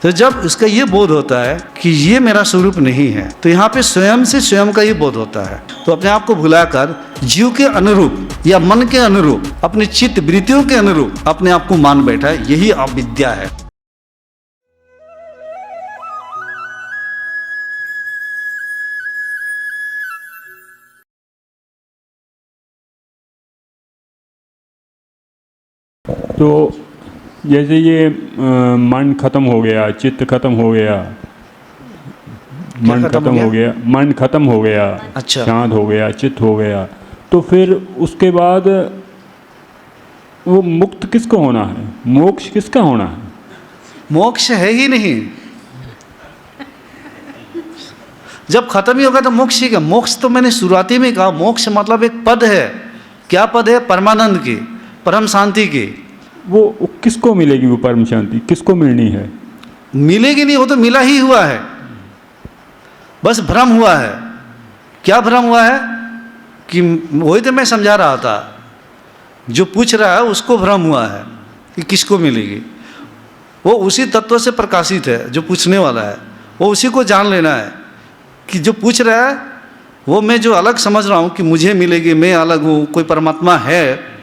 तो जब इसका ये बोध होता है कि ये मेरा स्वरूप नहीं है, तो यहाँ पे स्वयं से स्वयं का ये बोध होता है। तो अपने आप को भुलाकर जीव के अनुरूप या मन के अनुरूप, अपने चित्त वृत्तियों के अनुरूप अपने आप को मान बैठा है, यही अविद्या है। तो जैसे ये मन खत्म हो गया, चित्त खत्म हो गया, मन खत्म हो गया, मन खत्म हो गया, अच्छा, शांत हो गया, चित्त हो गया, तो फिर उसके बाद वो मुक्त किसको होना है? मोक्ष किसका होना है? मोक्ष है ही नहीं। जब खत्म ही होगा तो मोक्ष ही क्या? मोक्ष तो मैंने शुरुआती में कहा, मोक्ष मतलब एक पद है। क्या पद है? परमानंद की, परम शांति की। वो किसको मिलेगी? वो परम शांति किसको मिलनी है? मिलेगी नहीं, वो तो मिला ही हुआ है, बस भ्रम हुआ है। क्या भ्रम हुआ है? कि वही तो मैं समझा रहा था, जो पूछ रहा है उसको भ्रम हुआ है कि किसको मिलेगी। वो उसी तत्व से प्रकाशित है जो पूछने वाला है, वो उसी को जान लेना है कि जो पूछ रहा है वो मैं जो अलग समझ रहा हूँ कि मुझे मिलेगी, मैं अलग हूँ, कोई परमात्मा है,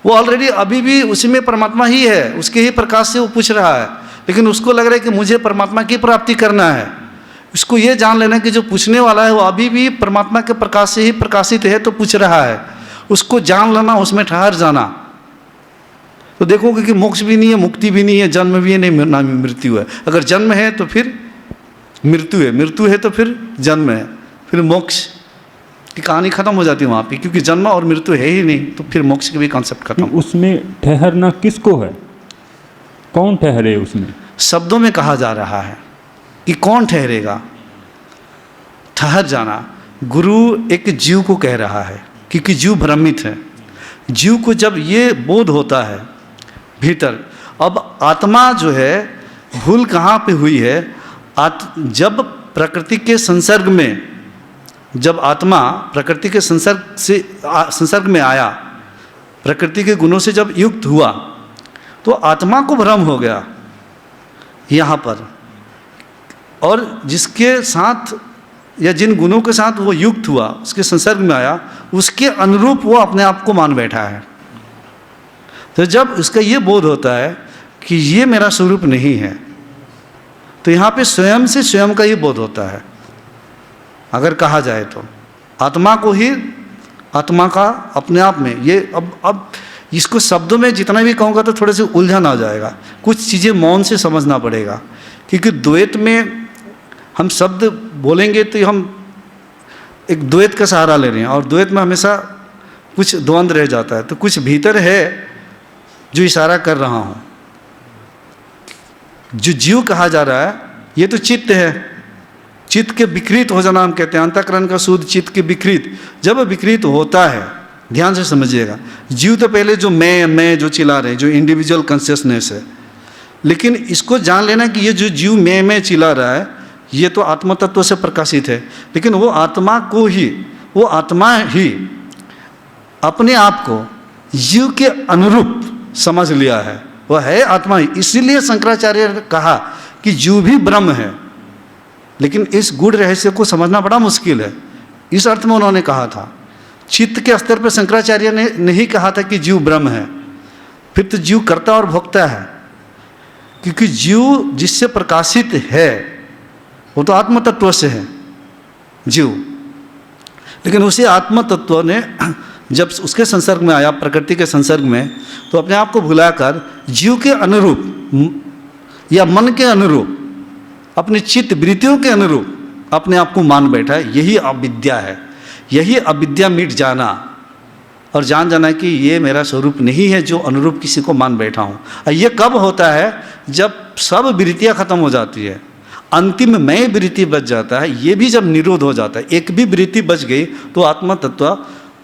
वो ऑलरेडी अभी भी उसी में परमात्मा ही है, उसके ही प्रकाश से वो पूछ रहा है। लेकिन उसको लग रहा है कि मुझे परमात्मा की प्राप्ति करना है। उसको ये जान लेना कि जो पूछने वाला है वो अभी भी परमात्मा के प्रकाश से ही प्रकाशित है, तो पूछ रहा है। उसको जान लेना, उसमें ठहर जाना, तो देखोगे कि मोक्ष भी नहीं है, मुक्ति भी नहीं है, जन्म भी है नहीं, ना मृत्यु है। अगर जन्म है तो फिर मृत्यु है, मृत्यु है तो फिर जन्म है, फिर मोक्ष की कहानी खत्म हो जाती है वहाँ पे, क्योंकि जन्म और मृत्यु है ही नहीं, तो फिर मोक्ष के भी कॉन्सेप्ट खत्म। उसमें ठहरना किसको है? कौन ठहरे उसमें? शब्दों में कहा जा रहा है कि कौन ठहरेगा। ठहर जाना गुरु एक जीव को कह रहा है, क्योंकि जीव भ्रमित है। जीव को जब ये बोध होता है भीतर, अब आत्मा जो है, भूल कहाँ पे हुई है? जब प्रकृति के संसर्ग में, जब आत्मा प्रकृति के संसर्ग में आया, प्रकृति के गुणों से जब युक्त हुआ, तो आत्मा को भ्रम हो गया यहाँ पर। और जिसके साथ या जिन गुणों के साथ वो युक्त हुआ, उसके संसर्ग में आया, उसके अनुरूप वो अपने आप को मान बैठा है। तो जब उसका ये बोध होता है कि ये मेरा स्वरूप नहीं है, तो यहाँ पे स्वयं से स्वयं का ये बोध होता है। अगर कहा जाए तो आत्मा को ही, आत्मा का अपने आप में ये, अब इसको शब्दों में जितना भी कहूँगा तो थोड़े से उलझन आ जाएगा। कुछ चीज़ें मौन से समझना पड़ेगा, क्योंकि द्वैत में हम शब्द बोलेंगे तो हम एक द्वैत का सहारा ले रहे हैं, और द्वैत में हमेशा कुछ द्वंद्व रह जाता है। तो कुछ भीतर है जो इशारा कर रहा हूँ। जो जीव कहा जा रहा है ये तो चित्त है। चित्त के विकृत हो जाना हम कहते हैं, अंतःकरण का शुद्ध चित्त के विकृत। जब विकृत होता है, ध्यान से समझिएगा, जीव तो पहले जो मैं जो चिल्ला रहे हैं, जो इंडिविजुअल कॉन्शियसनेस है, लेकिन इसको जान लेना कि ये जो जीव मैं चिल्ला रहा है, ये तो आत्म तत्व से प्रकाशित है। लेकिन वो आत्मा को ही, वो आत्मा ही अपने आप को जीव के अनुरूप समझ लिया है, वो है आत्मा ही। इसीलिए शंकराचार्य ने कहा कि जीव भी ब्रह्म है। लेकिन इस गूढ़ रहस्य को समझना बड़ा मुश्किल है। इस अर्थ में उन्होंने कहा था, चित्त के स्तर पर शंकराचार्य ने नहीं कहा था कि जीव ब्रह्म है। फिर तो जीव कर्ता और भोक्ता है, क्योंकि जीव जिससे प्रकाशित है वो तो आत्म तत्व से है जीव। लेकिन उसी आत्म तत्व ने जब उसके संसर्ग में आया, प्रकृति के संसर्ग में, तो अपने आप को भुलाकर जीव के अनुरूप या मन के अनुरूप, अपने चित्त वृत्तियों के अनुरूप अपने आप को मान बैठा है। यही अविद्या है। यही अविद्या मिट जाना और जान जाना कि ये मेरा स्वरूप नहीं है जो अनुरूप किसी को मान बैठा हूँ। और ये कब होता है? जब सब वृत्तियाँ खत्म हो जाती है, अंतिम मैं वृत्ति बच जाता है। ये भी जब निरोध हो जाता है, एक भी वृत्ति बच गई, तो आत्मा तत्व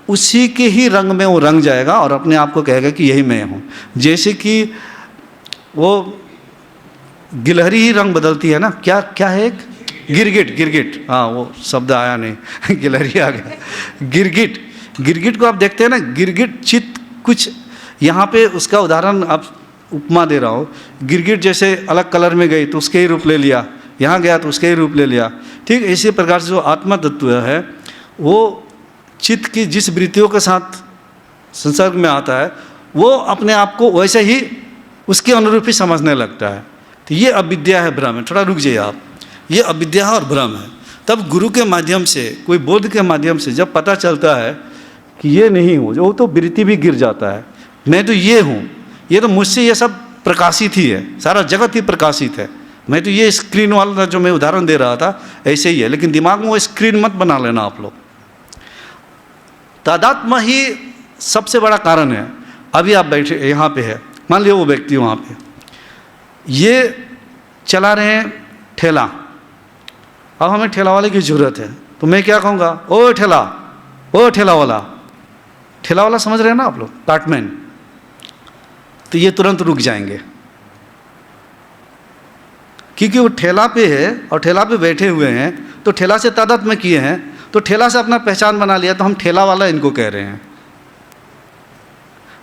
उसी के ही रंग में वो रंग जाएगा और अपने आप को कहेगा कि यही मैं हूँ। जैसे कि वो गिलहरी ही रंग बदलती है ना, क्या है? एक गिरगिट, हाँ वो शब्द आया नहीं गिलहरी आ गया। गिरगिट को आप देखते हैं ना, गिरगिट चित्त कुछ यहाँ पे उसका उदाहरण आप उपमा दे रहा हूँ, गिरगिट जैसे अलग कलर में गई तो उसके ही रूप ले लिया, यहाँ गया तो उसके ही रूप ले लिया। ठीक इसी प्रकार से जो आत्मा तत्व है वो चित्त की जिस वृत्तियों के साथ संसर्ग में आता है वो अपने आप को वैसे ही उसके अनुरूप ही समझने लगता है। तो ये अविद्या है, भ्रम है। थोड़ा रुक जाइए आप, ये अविद्या और भ्रम है। तब गुरु के माध्यम से, कोई बोध के माध्यम से जब पता चलता है कि ये नहीं हूँ, जो तो वृत्ति भी गिर जाता है, मैं तो ये हूँ, ये तो मुझसे ये सब प्रकाशित ही है, सारा जगत ही प्रकाशित है, मैं तो ये स्क्रीन वाला जो मैं उदाहरण दे रहा था ऐसे ही है। लेकिन दिमाग में वो स्क्रीन मत बना लेना आप लोग। तादात्म्य ही सबसे बड़ा कारण है। अभी आप बैठे यहाँ पे है, मान लिया वो व्यक्ति वहाँ पे, ये चला रहे हैं ठेला, अब हमें ठेला वाले की ज़रूरत है, तो मैं क्या कहूँगा, ओ ठेला, ओ ठेला वाला। ठेला वाला समझ रहे हैं ना आप लोग, कार्टमैन। तो ये तुरंत रुक जाएंगे, क्योंकि वो ठेला पे है और ठेला पे बैठे हुए हैं, तो ठेला से तादात्म्य किए हैं, तो ठेला से अपना पहचान बना लिया, तो हम ठेला वाला इनको कह रहे हैं।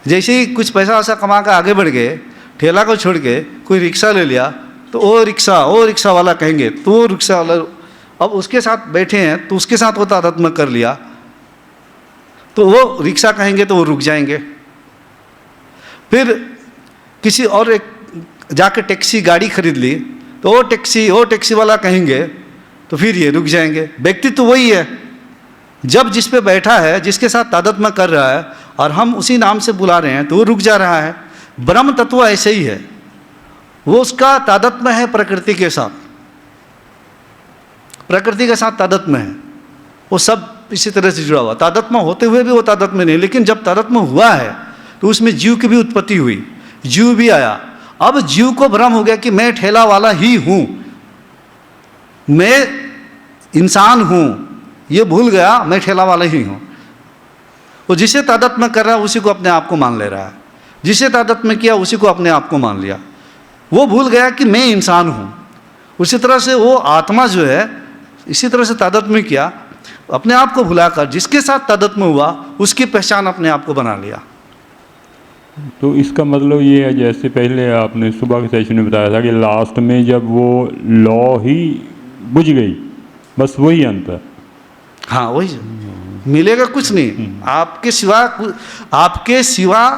जैसे ही कुछ पैसा वैसा कमा कर आगे बढ़ गए, ठेला को छोड़ के कोई रिक्शा ले लिया, तो ओ रिक्शा वाला कहेंगे, तो वो रिक्शा वाला अब उसके साथ बैठे हैं तो उसके साथ वो तादात्म्य कर लिया, तो वो रिक्शा कहेंगे तो वो रुक जाएंगे। फिर किसी और एक जाके टैक्सी गाड़ी खरीद ली, तो वो टैक्सी वाला कहेंगे, तो फिर ये रुक जाएंगे। व्यक्ति तो वही है, जब जिस पे बैठा है, जिसके साथ तादात्म्य कर रहा है और हम उसी नाम से बुला रहे हैं, तो वो रुक जा रहा है। ब्रह्म तत्व ऐसे ही है, वो उसका तादात्म्य है प्रकृति के साथ, प्रकृति के साथ तादात्म्य है, वो सब इसी तरह से जुड़ा हुआ। तादात्म्य होते हुए भी वो तादात्म्य नहीं, लेकिन जब तादात्म्य हुआ है तो उसमें जीव की भी उत्पत्ति हुई, जीव भी आया। अब जीव को भ्रम हो गया कि मैं ठेला वाला ही हूँ, मैं इंसान हूँ, ये भूल गया मैं ठेला वाला ही हूँ। वो जिसे तादात्म्य कर रहा है उसी को अपने आप को मान ले रहा है, जिसे तादात्म्य किया उसी को अपने आप को मान लिया। वो भूल गया कि मैं इंसान हूँ। उसी तरह से वो आत्मा जो है, इसी तरह से तादात्म्य किया, अपने आप को भुलाकर जिसके साथ तादात्म्य हुआ उसकी पहचान अपने आप को बना लिया। तो इसका मतलब ये है, जैसे पहले आपने सुबह के सेशन में बताया था कि लास्ट में जब वो लॉ ही बुझ गई, बस वही अंत है। हाँ, वही मिलेगा, कुछ नहीं आपके सिवा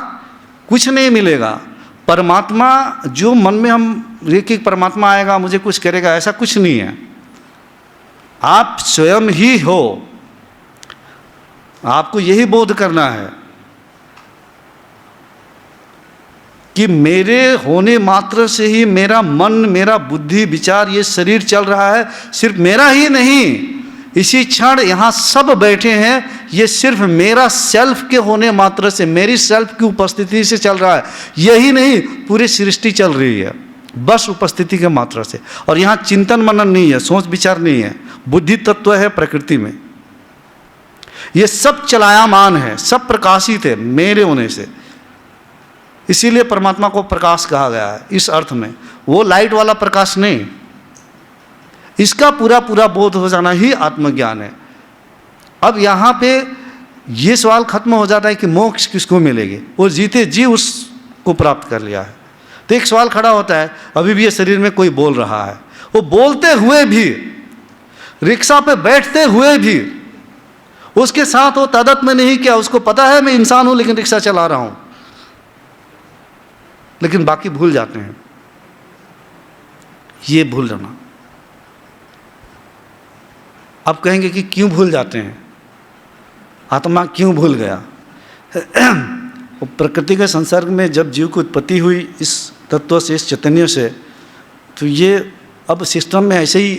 कुछ नहीं मिलेगा। परमात्मा जो मन में हम ये कि परमात्मा आएगा मुझे कुछ करेगा, ऐसा कुछ नहीं है। आप स्वयं ही हो, आपको यही बोध करना है कि मेरे होने मात्र से ही मेरा मन, मेरा बुद्धि, विचार, ये शरीर चल रहा है। सिर्फ मेरा ही नहीं, इसी क्षण यहाँ सब बैठे हैं, ये सिर्फ मेरा सेल्फ के होने मात्र से, मेरी सेल्फ की उपस्थिति से चल रहा है। यही नहीं, पूरी सृष्टि चल रही है बस उपस्थिति के मात्र से। और यहाँ चिंतन मनन नहीं है, सोच विचार नहीं है, बुद्धि तत्व है प्रकृति में। ये सब चलायमान है, सब प्रकाशित है मेरे होने से। इसीलिए परमात्मा को प्रकाश कहा गया है इस अर्थ में, वो लाइट वाला प्रकाश नहीं। इसका पूरा पूरा बोध हो जाना ही आत्मज्ञान है। अब यहाँ पे ये सवाल खत्म हो जाता है कि मोक्ष किसको मिलेगी। वो जीते जी उसको प्राप्त कर लिया है। तो एक सवाल खड़ा होता है, अभी भी ये शरीर में कोई बोल रहा है, वो बोलते हुए भी, रिक्शा पे बैठते हुए भी उसके साथ वो तादात्म्य नहीं किया। उसको पता है मैं इंसान हूं लेकिन रिक्शा चला रहा हूं, लेकिन बाकी भूल जाते हैं। ये भूल जाना, अब कहेंगे कि क्यों भूल जाते हैं, आत्मा क्यों भूल गया। प्रकृति के संसर्ग में जब जीव की उत्पत्ति हुई इस तत्व से, इस चैतन्य से, तो ये अब सिस्टम में ऐसे ही,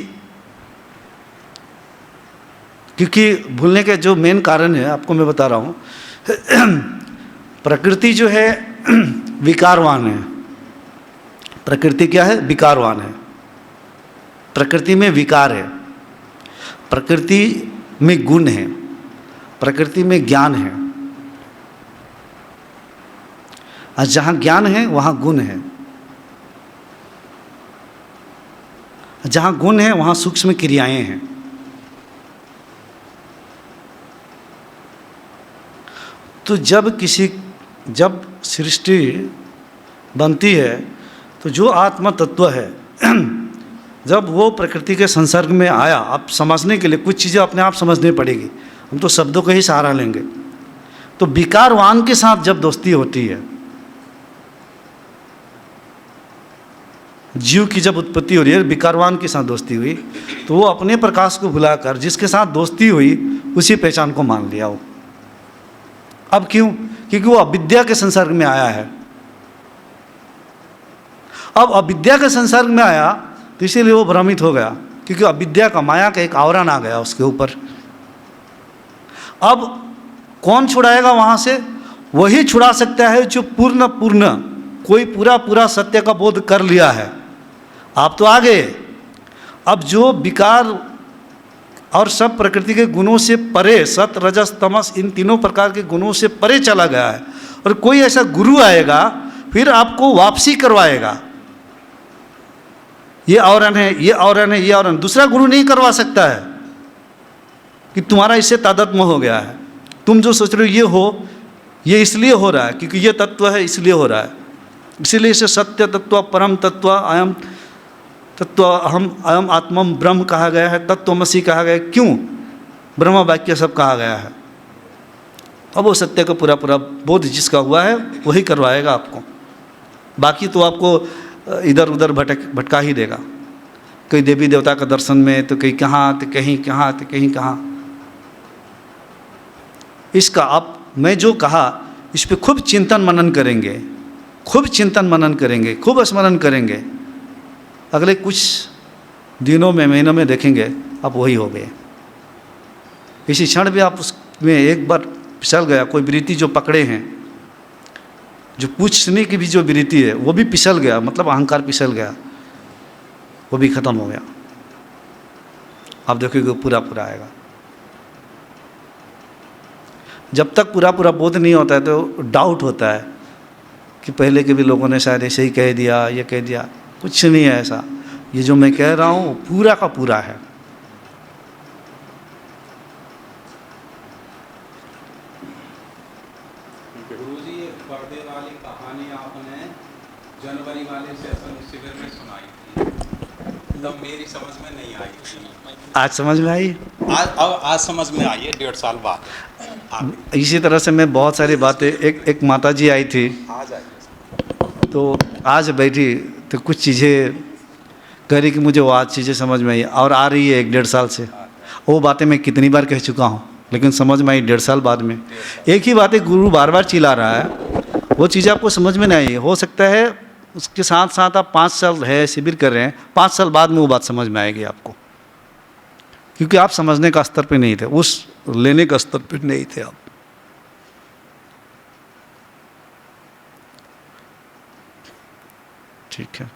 क्योंकि भूलने के जो मेन कारण है आपको मैं बता रहा हूँ। प्रकृति जो है विकारवान है। प्रकृति क्या है? विकारवान है। प्रकृति में विकार है, प्रकृति में गुण है, प्रकृति में ज्ञान है। और जहाँ ज्ञान है वहाँ गुण है, जहाँ गुण है वहाँ सूक्ष्म क्रियाएं हैं। तो जब सृष्टि बनती है, तो जो आत्मा तत्व है जब वो प्रकृति के संसर्ग में आया, अब समझने के लिए कुछ चीज़ें अपने आप समझनी पड़ेगी, हम तो शब्दों का ही सहारा लेंगे। तो विकारवान के साथ जब दोस्ती होती है, जीव की जब उत्पत्ति हो रही है, विकारवान के साथ दोस्ती हुई, तो वो अपने प्रकाश को भुलाकर जिसके साथ दोस्ती हुई उसी पहचान को मान लिया वो। अब क्यों? क्योंकि वो अविद्या के संसर्ग में आया है। अब अविद्या के संसर्ग में आया तो इसीलिए वो भ्रमित हो गया, क्योंकि अविद्या का, माया का एक आवरण आ गया उसके ऊपर। अब कौन छुड़ाएगा वहाँ से? वही छुड़ा सकता है जो पूर्ण कोई पूरा सत्य का बोध कर लिया है। आप तो आ गए। अब जो विकार और सब प्रकृति के गुणों से परे, सत रजस तमस इन तीनों प्रकार के गुणों से परे चला गया है, और कोई ऐसा गुरु आएगा फिर आपको वापसी करवाएगा। ये आवरण है, ये आवरण है, ये आवरण, दूसरा गुरु नहीं करवा सकता है कि तुम्हारा इससे तादात्म्य हो गया है, तुम जो सोच रहे हो ये हो, ये इसलिए हो रहा है क्योंकि ये तत्व है इसलिए हो रहा है। इसीलिए इसे सत्य तत्व, परम तत्व, अयम तत्व, अयम आत्मम ब्रह्म कहा गया है, तत्वमसी कहा गया है। क्यों? ब्रह्म वाक्य सब कहा गया है। अब वो सत्य का पूरा बोध जिसका हुआ है वही करवाएगा आपको, बाकी तो आपको इधर उधर भटका ही देगा। कहीं देवी देवता का दर्शन में, तो कहीं कहाँ, तो कहीं कहाँ, तो कहीं कहाँ। इसका आप, मैं जो कहा इस पर खूब चिंतन मनन करेंगे, खूब चिंतन मनन करेंगे, खूब स्मरण करेंगे, अगले कुछ दिनों में, महीनों में देखेंगे आप वही हो गए। इसी क्षण भी आप उसमें एक बार फिसल गया, कोई वृत्ति जो पकड़े हैं, जो पूछने की भी जो वृत्ति है वो भी फिसल गया, मतलब अहंकार फिसल गया, वो भी खत्म हो गया। आप देखोगे पूरा आएगा। जब तक पूरा बोध नहीं होता है तो डाउट होता है कि पहले के भी लोगों ने शायद ऐसे ही कह दिया, ये कह दिया। कुछ नहीं है ऐसा। ये जो मैं कह रहा हूँ पूरा का पूरा है। गुरुजी, ये पर्दे वाली कहानी आपने जनवरी वाले सेशन शिविर में सुनाई थी, तब मेरी समझ में नहीं आई थी। आज समझ में आई? आज समझ में आई है, 1.5 साल बाद। इसी तरह से मैं बहुत सारी बातें, एक माता जी आई थी, आज आई तो आज बैठी तो कुछ चीज़ें कह रही कि मुझे वो आज चीज़ें समझ में आई, और आ रही है 1-1.5 साल से। वो बातें मैं कितनी बार कह चुका हूँ, लेकिन समझ में आई 1.5 साल बाद में। एक ही बातें गुरु बार बार चिल्ला रहा है, वो चीज़ें आपको समझ में नहीं आई। हो सकता है उसके साथ साथ आप 5 साल है शिविर कर रहे हैं, 5 साल बाद में वो बात समझ में आएगी आपको, क्योंकि आप समझने का स्तर पे नहीं थे, उस लेने का स्तर पे नहीं थे आप। ठीक है।